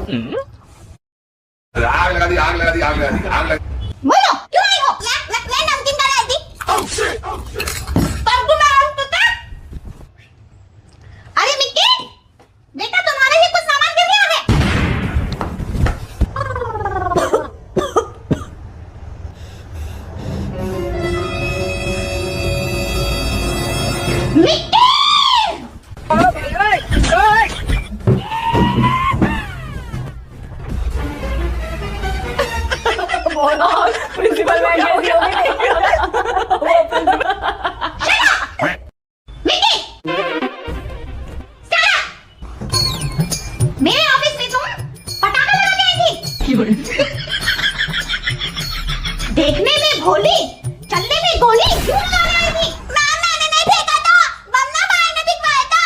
आग लगा दी, आग लगा दी, आग लगा दी, आग लगा। बोलो क्यों आई हो? मैं नमकीन का लाई थी। अरे मिक्की, बेटा तुम्हारे लिए कुछ सामान गिर गया है। मिक्की! प्रिंसिपल मैम कैसी होगी? मेरे ऑफिस में तुम पटाखा लगा के आई थी। देखने में भोली, चलने में गोली, क्यों लगाने आई थी? मैम मैंने नहीं फेंका था, वरना भाई ने दिखवाया था।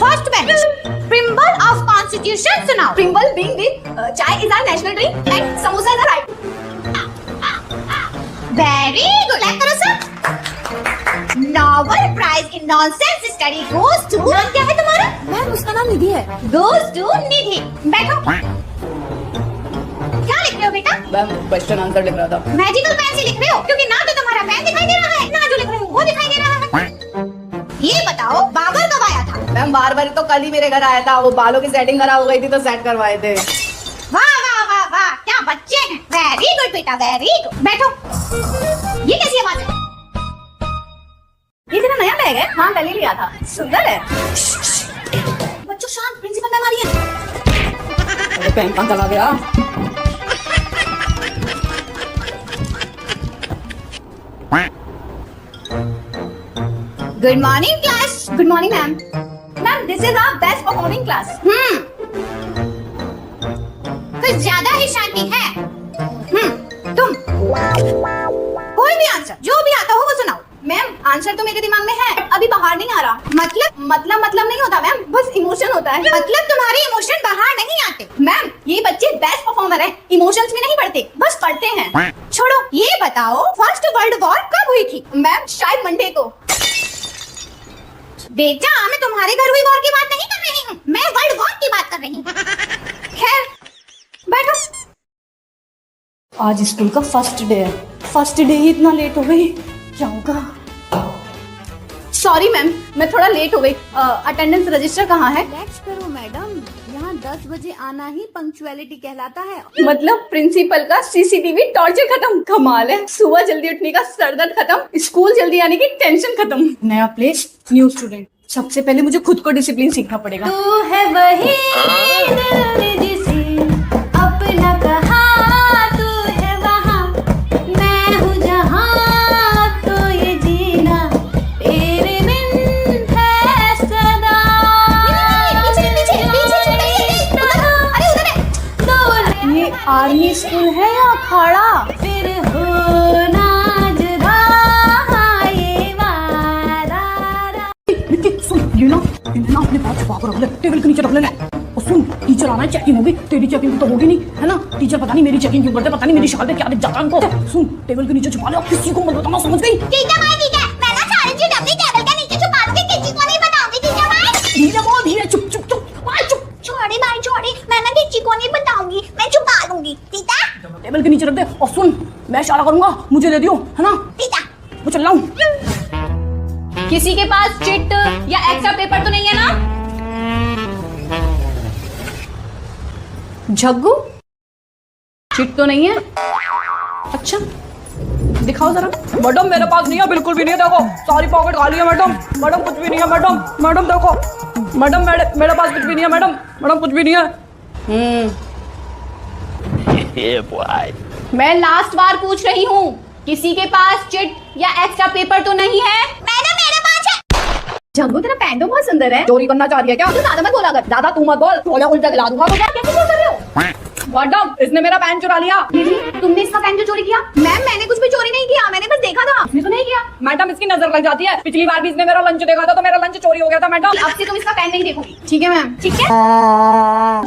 First bench, preamble of constitution सुनाओ। Preamble being the chai is our national drink and samosa is right. Very good, like करो sir. Nobel prize in nonsense study goes to, नाम क्या है तुम्हारा? मैम उसका नाम निधि है। Goes to Nidhi. बैठो। क्या लिख रहे हो बेटा? मैम क्वेश्चन आंसर लिख रहा था। मैजिकल पेन से लिख रहे हो? क्योंकि ना तो तुम्हारा पेन दिखाई दे रहा है, ना जो लिख रहे हो वो दिखाई दे रहा है। ये बताओ बाबर कब आया था? मैम बार तो कल ही मेरे घर आया था। वो बालों की सेटिंग खराब हो गई थी तो सेट करवाए थे। वाह वाह वाह वाह, क्या बच्चे हैं। वेरी गुड बेटा, वेरी गुड। बैठो। ये कैसी आवाज है? ये तेरा नया बैग है? हाँ कल ही लिया था। सुंदर है। बच्चों शांत, प्रिंसिपल मैम आ रही है। अरे पेन कहाँ चला गया? Good morning class. Good morning ma'am. Ma'am this is our best performing class. कुछ ज्यादा ही शांति है। तुम कोई भी आंसर जो भी आता हो वो सुनाओ। मैम आंसर तो मेरे दिमाग में है, अभी बाहर नहीं आ रहा। मतलब नहीं होता मैम, बस इमोशन होता है। मतलब तुम्हारे इमोशन बाहर नहीं आते। मैम ये बच्चे बेस्ट परफॉर्मर है, इमोशंस में नहीं पढ़ते, बस पढ़ते हैं। छोड़ो, ये बताओ फर्स्ट वर्ल्ड वॉर कब हुई थी? मैम शायद मंडे को। बेटा मैं तुम्हारे घर हुई वॉर की बात नहीं कर रही हूँ, मैं वर्ल्ड वॉर की बात कर रही हूँ। खैर बैठो। आज स्कूल का फर्स्ट डे है, फर्स्ट डे ही इतना लेट हो गई, क्या होगा? सॉरी मैम, मैं थोड़ा लेट हो गई। अटेंडेंस रजिस्टर कहाँ है? रिलैक्स करो मैडम, यहाँ 10 बजे आना ही पंक्चुअलिटी कहलाता है। मतलब प्रिंसिपल का सीसीटीवी टॉर्चर खत्म। कमाल है, सुबह जल्दी उठने का सरदर्द खत्म, स्कूल जल्दी आने की टेंशन खत्म। नया प्लेस, न्यू स्टूडेंट। सबसे पहले मुझे खुद को डिसिप्लिन सीखना पड़ेगा। तू है वही दिल जिसे अपना कहा, तू है वहाँ, मैं हूँ जहाँ, तो ये जीना तेरे बिन है सदा। ये आर्मी स्कूल है या अखाड़ा? फिर होना जुदा ये वादा। ये ना अपने पास छुपा कर रख ले, टेबल के नीचे रख ले। और सुन, टीचर आना है, चेकिंग होगी। तेरी चेकिंग तो होगी नहीं, है ना? टीचर पता नहीं मेरी चेकिंग क्यों करते, पता नहीं मेरी शादी क्या दिख जाता है उनको। सुन, टेबल के नीचे छुपा ले, किसी को मत बताना, समझ गई? ठीक है भाई, ठीक है। मैं ना सारी चीज अपनी टेबल के नीचे छुपा दूंगी, किसी को नहीं बताऊंगी। ठीक है भाई? धीरे बोल, धीरे, चुप चुप चुप चुप। छोड़े भाई छोड़े, मैं ना किसी को नहीं बताऊंगी, मैं छुपा दूंगी। ठीक है? टेबल के नीचे रख दे। और सुन, मैं इशारा करूंगा, मुझे दे दियो, है ना? ठीक है। मैं चल रहा हूँ। किसी के पास चिट या एक्स्ट्रा पेपर तो नहीं है ना? झग्गू, चिट तो नहीं है? अच्छा दिखाओ जरा। मैडम मेरे पास नहीं है, बिल्कुल भी नहीं है। देखो सारी पॉकेट खाली है मैडम। मैडम कुछ भी नहीं है मैडम। मैडम देखो, मैडम मेरे पास कुछ भी नहीं है मैडम। मैडम कुछ भी नहीं है। मैं लास्ट बार पूछ रही हूँ, किसी के पास चिट या एक्स्ट्रा पेपर तो नहीं है? मैडम मेरे पास है। झग्गू तेरा पैंट तो बहुत सुंदर है। चोरी करना चाह रही है क्या? तू ज्यादा मत बोला कर, ज्यादा तू मत बोल, थोड़ा उल्टा खिला दूंगा। क्या कैसे बोल रहे हो? मैडम इसने मेरा पैंट चुरा लिया। तुमने इसका पेन क्यों चोरी किया? मैम मैंने कुछ भी चोरी नहीं किया, मैंने बस देखा था। इसने तो नहीं किया। मैडम इसकी नजर लग जाती है, पिछली बार भी इसने मेरा लंच देखा था तो मेरा लंच चोरी हो गया था मैडम। अब से तुम इसका पेन नहीं देखोगी, ठीक है मैम। ठीक है?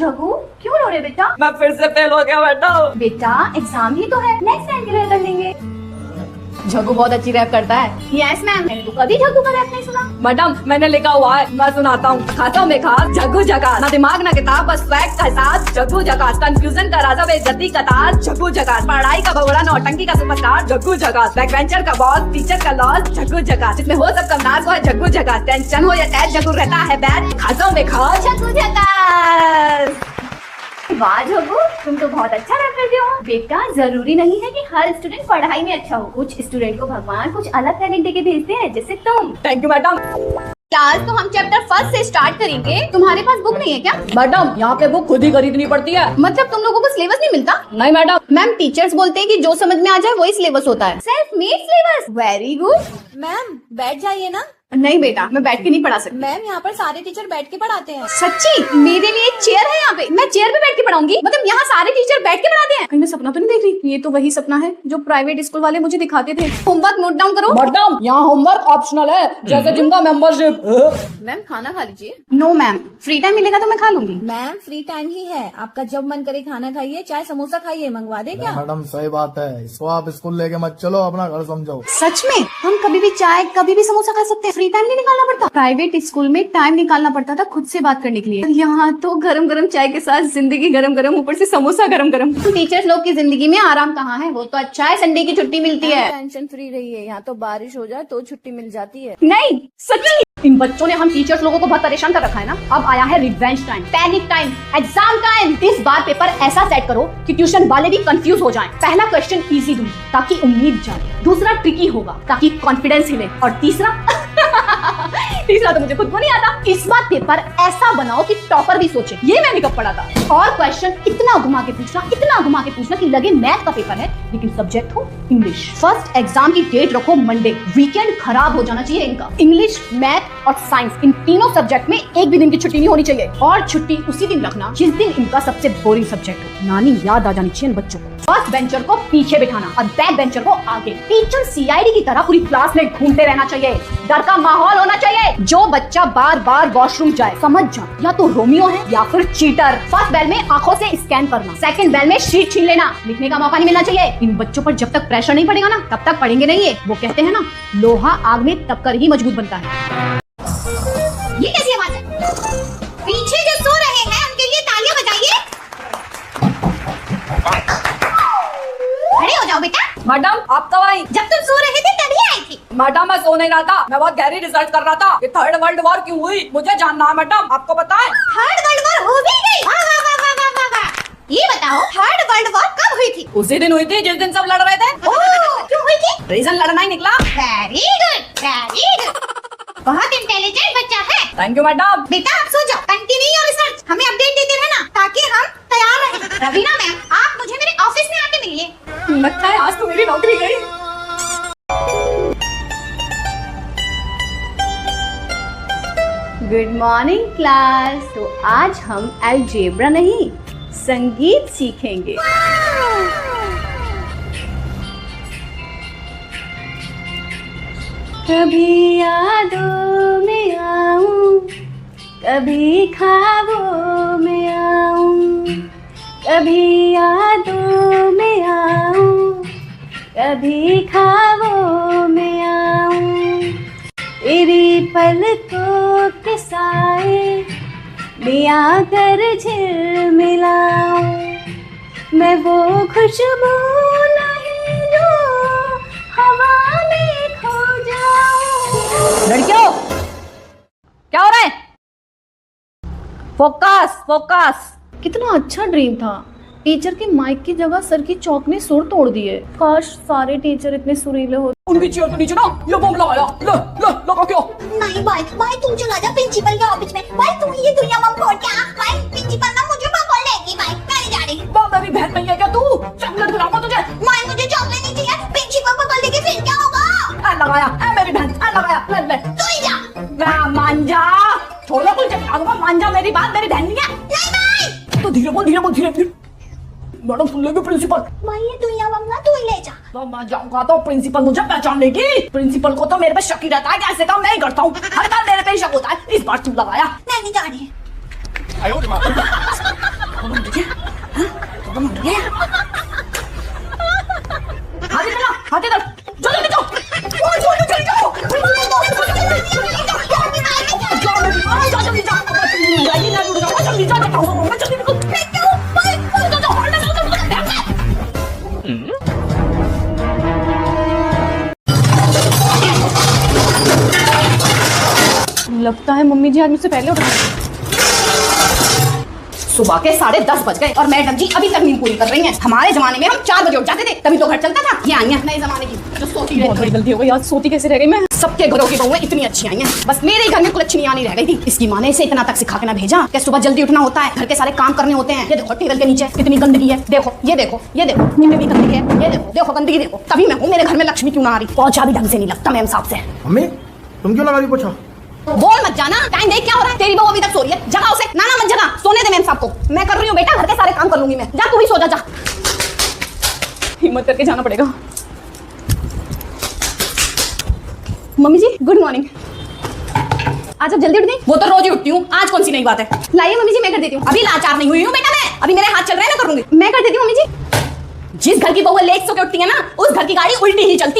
रघु क्यों रो रहे बेटा? मैं फिर से फेल हो गया मैडम। बेटा एग्जाम ही तो है, नेक्स्ट टाइम के लिए कर लेंगे। जग्गू बहुत अच्छी रैप करता है। यस मैम, मैंने तो कभी जग्गू का रैप नहीं सुना। मैडम मैंने लिखा हुआ है, मैं सुनाता हूँ। खातों में खास जग्गू जगह, ना दिमाग ना किताब, बस फैक्ट का एहसास। जग्गू जगह कंफ्यूजन का राजा, बेइज्जती का ताज। जग्गू जगह पढ़ाई का भगोड़ा, नौटंकी का सुपरस्टार। जग्गू जगह बैक बेंचर का बॉस, टीचर का लॉस। जग्गू जगह जिसमें हो सब कम नाज, वो है जग्गू जगह। टेंशन हो या टैच, जग्गू रहता है बैड। खातों में खास जग्गू जगह। वाह जग्गू, तुम तो बहुत अच्छा रैप करते हो। बेटा, जरूरी नहीं है कि हर स्टूडेंट पढ़ाई में अच्छा हो। कुछ स्टूडेंट को भगवान कुछ अलग टैलेंट देके भेजते हैं, जैसे तुम। Thank you madam. क्लास तो हम चैप्टर 1 से स्टार्ट करेंगे। तुम्हारे पास बुक नहीं है क्या? मैडम यहाँ पे बुक खुद ही खरीदनी पड़ती है। मतलब तुम लोगों को सिलेबस नहीं मिलता? नहीं मैडम। मैम, टीचर्स बोलते हैं कि जो समझ में आ जाए वही सिलेबस होता है। Self made syllabus, very good. Ma'am बैठ जाइए ना। नहीं बेटा, मैं बैठ के नहीं पढ़ा सकती। मैम यहाँ पर सारे टीचर बैठ के पढ़ाते हैं। सच्ची? मेरे लिए एक चेयर है यहाँ पे, मैं चेयर पे बैठ के पढ़ाऊंगी। मतलब यहाँ सारे टीचर बैठ के पढ़ाते हैं? कहीं मैं सपना तो नहीं देख रही? ये तो वही सपना है जो प्राइवेट स्कूल वाले मुझे दिखाते थे। होमवर्क नोट डाउन करो। मैडम यहाँ होमवर्क ऑप्शनल है, जैसे जिम का मेंबरशिप। मैम खाना खा लीजिए। नो मैम, फ्री टाइम मिलेगा तो मैं खा लूंगी। मैम फ्री टाइम ही है, आपका जब मन करे खाना खाइए, चाहे समोसा खाइए। मंगवा दे क्या? मैडम सही बात है, इसको आप स्कूल लेके मत चलो, अपना घर समझो। सच में? हम कभी भी चाय कभी भी समोसा खा सकते हैं, फ्री टाइम नहीं निकालना पड़ता? प्राइवेट स्कूल में टाइम निकालना पड़ता था खुद से बात करने के लिए। यहाँ तो गरम गरम चाय के साथ जिंदगी गरम गरम, ऊपर से समोसा गरम गरम। टीचर्स लोग की जिंदगी में आराम कहाँ है? वो तो अच्छा है संडे की छुट्टी मिलती है। टेंशन फ्री रहिए, यहाँ तो बारिश हो जाए तो छुट्टी मिल जाती है। नहीं सच्ची, इन बच्चों ने हम टीचर्स लोगों को बहुत परेशान कर रखा है ना। अब आया है revenge time, panic time, exam time. इस बार पेपर ऐसा सेट करो कि ट्यूशन वाले भी कंफ्यूज हो जाएं। पहला क्वेश्चन इजी दूंगी ताकि उम्मीद जागे, दूसरा ट्रिकी होगा ताकि कॉन्फिडेंस हिले, और तीसरा तीसरा तो मुझे खुद को नहीं आता। इस बार पेपर ऐसा बनाओ कि टॉपर भी सोचे ये मैंने कब पढ़ा था। और क्वेश्चन इतना घुमा के पूछना, इतना घुमा के पूछना कि लगे मैथ का पेपर है लेकिन सब्जेक्ट हो इंग्लिश। फर्स्ट एग्जाम की डेट रखो मंडे, वीकेंड खराब हो जाना चाहिए इनका। इंग्लिश, मैथ और साइंस, इन तीनों सब्जेक्ट में एक भी दिन की छुट्टी नहीं होनी चाहिए। और छुट्टी उसी दिन रखना जिस दिन इनका सबसे बोरिंग सब्जेक्ट हो। नानी याद आ जानी चाहिए इन बच्चों को। फर्स्ट बेंचर को पीछे बिठाना और बैक बेंचर को आगे। टीचर सीआईडी की तरह पूरी क्लास में घूमते रहना चाहिए। डर का माहौल होना चाहिए। जो बच्चा बार बार वॉशरूम जाए समझ जा, या तो रोमियो है या फिर चीटर। फर्स्ट बेल में आंखों से स्कैन करना, सेकंड बेल में शीट छीन लेना। लिखने का मौका नहीं मिलना चाहिए। इन बच्चों पर जब तक प्रेशर नहीं पड़ेगा ना तब तक पढ़ेंगे नहीं ये। वो कहते हैं ना, लोहा आग में तप कर ही मजबूत बनता है। ये कैसी आवाज है? पीछे जो सो रहे हैं उनके लिए तालियां बजाइए। खड़े हो जाओ बेटा। मैडम आप कब आई? जब तुम सो रहे थे तभी आई थी। मैडम मैं सो नहीं रहा था, मैं बहुत गहरी रिसर्च कर रहा था। ये थर्ड वर्ल्ड वॉर क्यों हुई मुझे जानना है मैडम, आपको पता है? थर्ड वर्ल्ड वॉर हो भी गई। वाह वाह वाह वाह वाह वाह वाह। ये बताओ थर्ड वर्ल्ड वॉर कब हुई थी? उसी दिन हुई थी जिस दिन सब लड़ रहे थे। ओह, क्यों हुई थी? रीजन लड़ना ही निकला। Very good, very good. बहुत इंटेलिजेंट बच्चा है। Thank you madam. बेटा आप सो जाओ, कंटिन्यू योर रिसर्च। हमें अपडेट देते रहना ताकि हम तैयार रहें। रवीना मैम, आप मुझे मेरे ऑफिस में आके मिलिए। लगता है आज तो मेरी नौकरी गई। Good morning class. तो आज हम अलजेब्रा नहीं संगीत सीखेंगे। कभी यादों में आऊं, कभी ख्वाबों में आऊं, कभी यादों में आऊं, कभी ख्वाबों में आऊं। तेरी पलकों के साए लिया कर झिलमिलाऊं, मैं वो खुशबू नहीं जो हवा में खो जाऊं। लड़कियों क्या हो रहा है? Focus focus. कितना अच्छा ड्रीम था। टीचर के माइक की जगह सर की चौक ने सुर तोड़ दिए। काश सारे टीचर इतने सुरीले होते। उनकी चेयर के नीचे ना ये बम लगाया। ले ले लगा क्यों? नहीं भाई, भाई तुम चला जा प्रिंसिपल के ऑफिस में। भाई तुम ये दुनिया में खोल के आ। भाई प्रिंसिपल ना मुझे पकड़ लेगी। भाई मैं नहीं जा रही। बाप मेरी बहन नहीं है क्या तू? चॉकलेट खिलाऊंगा तुझे। भाई मुझे चॉकलेट नहीं चाहिए। प्रिंसिपल पकड़ लेगी फिर क्या होगा? लगाया मेरी बहन लगाया। ले ले तू ही जा। मान जा। छोड़ो तुझे मान जा। मेरी बात मेरी बहन नहीं है। नहीं भाई। तो धीरे बोल धीरे बोल धीरे धीरे। मैडम सुन लेगी प्रिंसिपल। भाई ये दुनिया में तू ही ले जा। तो मैं जाऊंगा तो प्रिंसिपल मुझे पहचान लेगी। प्रिंसिपल को तो मेरे पे शक ही रहता है कि ऐसे काम मैं ही करता हूँ। हर बार मेरे पे ही शक होता है। इस बार तू लगाया। मैं नहीं जा रही। हाथी चला हाथी चल जल्दी निकल। लगता है मम्मी जी आज मुझसे पहले उठा सुबह के 10:30 बज गए और मैडम जी अभी तक नींद पूरी कर रही हैं। हमारे जमाने में हम 4 बजे उठ जाते थे, तभी तो घर चलता था। ये आई हैं नए जमाने की जो सोती बहुत बड़ी रहती है। गलती हो गई, आज सोती कैसे रह गई मैं। सबके घरों की बहुएं इतनी अच्छी आई हैं, बस मेरे ही घर में कुल अच्छी नहीं आनी रह गई थी। इसकी माँ ने इसे इतना तक सिखा के ना भेजा कि सुबह जल्दी उठना होता है, घर के सारे काम करने होते हैं। ये देखो टेबल के नीचे कितनी गंदगी है, देखो ये देखो ये देखो, ये भी गंदगी है, ये देखो देखो गंदगी देखो। तभी मैं हूँ, मेरे घर में लक्ष्मी क्यों ना आ रही। पहुंचा भी ढंग से नहीं लगता मैम साहब से। मम्मी तुम क्यों लगा रही पूछा? बोल मत जाना, टाइम देख क्या हो रहा है। तेरी बहू अभी तक सो रही है, जगा उसे। नाना मत जगा, सोने दे मैम साहब को। मैं कर रही हूँ बेटा, घर के सारे काम कर लूंगी मैं। जा तू भी सो जा, जा। हिम्मत करके जाना पड़ेगा। मम्मी जी गुड मॉर्निंग। आज आप जल्दी उठ गई? वो तो रोज ही उठती हूँ, आज कौन सी नई बात है। लाइए मम्मी जी मैं कर देती हूँ। अभी लाचार नहीं हुई हूँ बेटा मैं, अभी मेरे हाथ चल रहे हैं, मैं करूंगी। मैं कर देती हूँ मम्मी जी। जिस घर की बहू लेट सो के उठती है ना, उस घर की गाड़ी उल्टी ही चलती है।